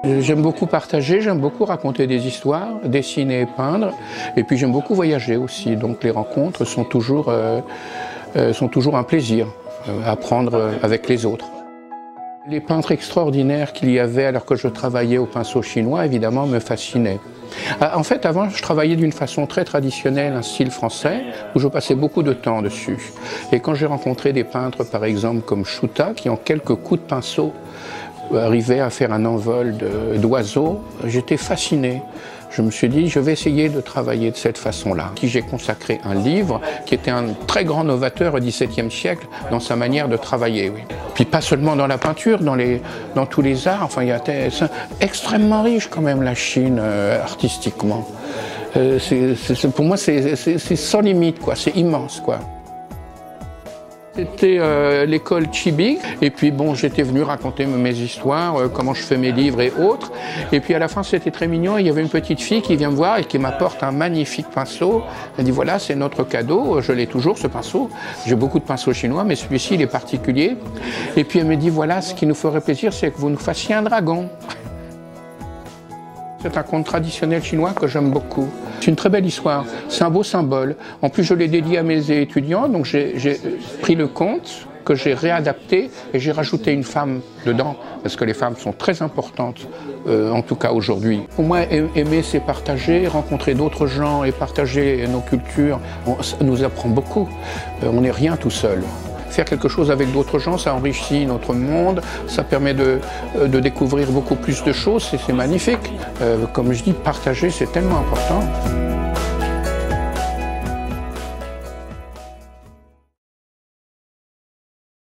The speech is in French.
J'aime beaucoup partager, j'aime beaucoup raconter des histoires, dessiner et peindre. Et puis j'aime beaucoup voyager aussi. Donc les rencontres sont toujours un plaisir, apprendre avec les autres. Les peintres extraordinaires qu'il y avait alors que je travaillais au pinceau chinois, évidemment, me fascinaient. En fait, avant, je travaillais d'une façon très traditionnelle, un style français, où je passais beaucoup de temps dessus. Et quand j'ai rencontré des peintres, par exemple, comme Shuta, qui en quelques coups de pinceau arrivaient à faire un envol d'oiseaux, j'étais fasciné. Je me suis dit, je vais essayer de travailler de cette façon-là. J'ai consacré un livre qui était un très grand novateur au XVIIe siècle dans sa manière de travailler. Oui. Puis pas seulement dans la peinture, dans tous les arts. Enfin, c'est extrêmement riche quand même la Chine artistiquement. Pour moi, c'est sans limite, quoi. C'est immense, quoi. C'était l'école Chibik, et puis bon, j'étais venu raconter mes histoires, comment je fais mes livres et autres. Et puis à la fin, c'était très mignon, il y avait une petite fille qui vient me voir et qui m'apporte un magnifique pinceau. Elle dit voilà, c'est notre cadeau, je l'ai toujours ce pinceau. J'ai beaucoup de pinceaux chinois, mais celui-ci, il est particulier. Et puis elle me dit voilà, ce qui nous ferait plaisir, c'est que vous nous fassiez un dragon. C'est un conte traditionnel chinois que j'aime beaucoup. C'est une très belle histoire, c'est un beau symbole. En plus, je l'ai dédié à mes étudiants, donc j'ai pris le conte que j'ai réadapté et j'ai rajouté une femme dedans, parce que les femmes sont très importantes, en tout cas aujourd'hui. Pour moi, aimer, c'est partager, rencontrer d'autres gens et partager nos cultures, ça nous apprend beaucoup. On n'est rien tout seul. Faire quelque chose avec d'autres gens, ça enrichit notre monde, ça permet de découvrir beaucoup plus de choses et c'est magnifique. Comme je dis, partager, c'est tellement important.